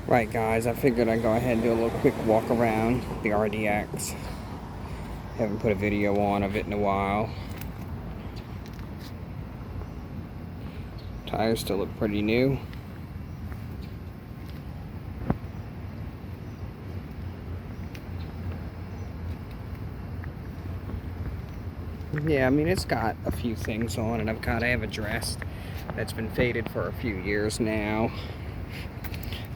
Right guys, I figured I'd go ahead and do a little quick walk around the RDX. Haven't put a video on of it in a while. Tires still look pretty new. Yeah, I mean, it's got a few things on it. I have addressed that's been faded for a few years now.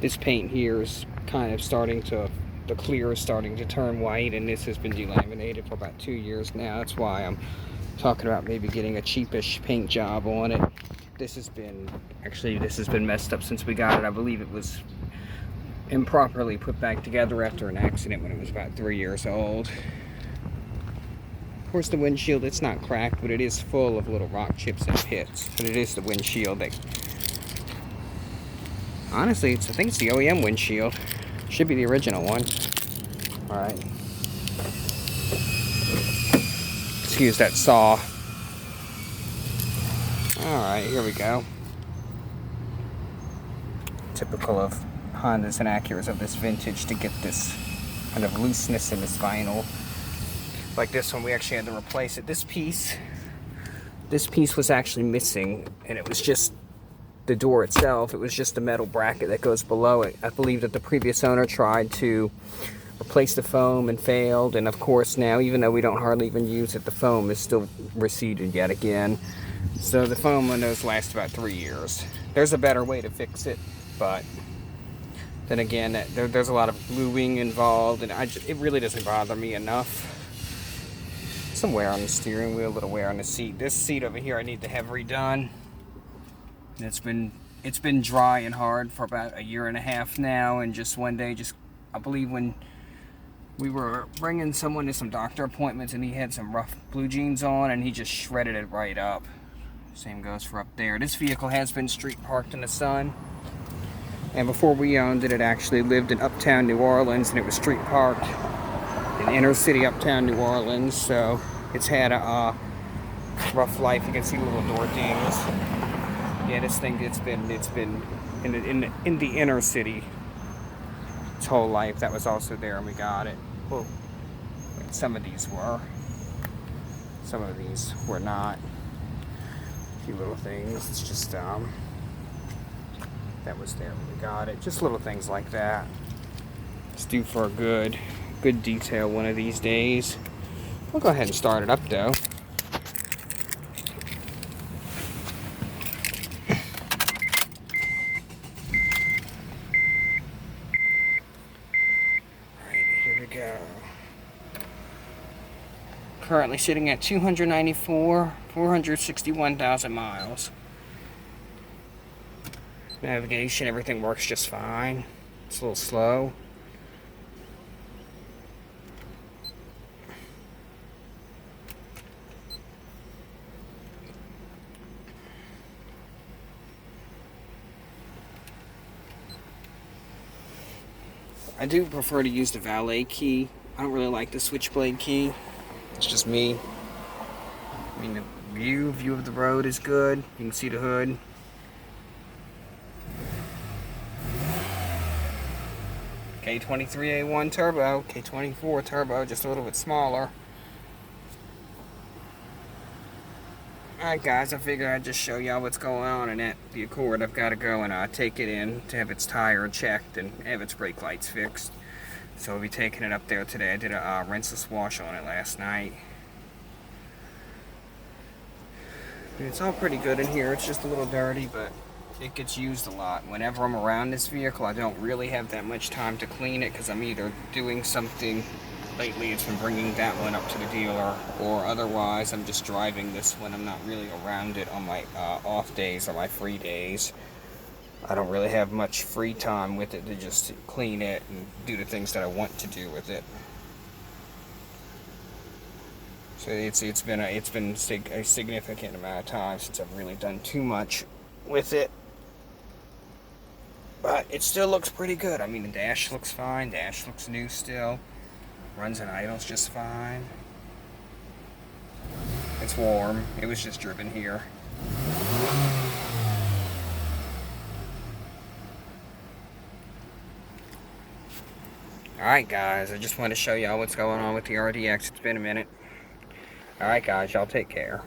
This paint here is kind of the clear is starting to turn white, and this has been delaminated for about 2 years now. That's why I'm talking about maybe getting a cheapish paint job on it. This has been messed up since we got it. I believe it was improperly put back together after an accident when it was about 3 years old. Of course, the windshield, it's not cracked, but it is full of little rock chips and pits. But it is the windshield that... Honestly, I think it's the OEM windshield. Should be the original one. Alright. Excuse that saw. Alright, here we go. Typical of Hondas and Acuras of this vintage to get this kind of looseness in this vinyl. Like this one, we actually had to replace it. This piece was actually missing, and it was just the door itself. It was just the metal bracket that goes below it. I believe that the previous owner tried to replace the foam and failed, and of course now, even though we don't hardly even use it, the foam is still receded yet again. So the foam windows last about 3 years. There's a better way to fix it, but then again, there's a lot of gluing involved, and it really doesn't bother me enough. Some wear on the steering wheel, a little wear on the seat. This seat over here I need to have redone. It's been dry and hard for about 1.5 years now, and just one day, I believe when we were bringing someone to some doctor appointments, and he had some rough blue jeans on, and he just shredded it right up. Same goes for up there. This vehicle has been street parked in the sun, and before we owned it, it actually lived in uptown New Orleans, and it was street parked in inner city uptown New Orleans, so it's had a rough life. You can see little door dings. Yeah, this thing, it's been in the inner city its whole life. That was also there, and we got it. Well, some of these were not. A few little things. It's just that was there when we got it. Just little things like that. It's due for a good detail one of these days. We'll go ahead and start it up though. Alright, here we go. Currently sitting at 461,000 miles. Navigation, everything works just fine. It's a little slow. I do prefer to use the valet key. I don't really like the switchblade key. It's just me. I mean, the view of the road is good. You can see the hood. K23A1 turbo, K24 turbo, just a little bit smaller. Alright guys, I figured I'd just show y'all what's going on in the Acura. I've got to go and take it in to have its tire checked and have its brake lights fixed. So we'll be taking it up there today. I did a rinseless wash on it last night. And it's all pretty good in here. It's just a little dirty, but it gets used a lot. Whenever I'm around this vehicle, I don't really have that much time to clean it because I'm either doing something. Lately it's been bringing that one up to the dealer, or otherwise I'm just driving this one. I'm not really around it on my off days or my free days. I don't really have much free time with it to just clean it and do the things that I want to do with it. So it's been a significant amount of time since I've really done too much with it. But it still looks pretty good. I mean, the dash looks fine. Dash looks new still. Runs and idles just fine. It's warm. It was just driven here. Alright guys, I just wanted to show y'all what's going on with the RDX. It's been a minute. Alright guys, y'all take care.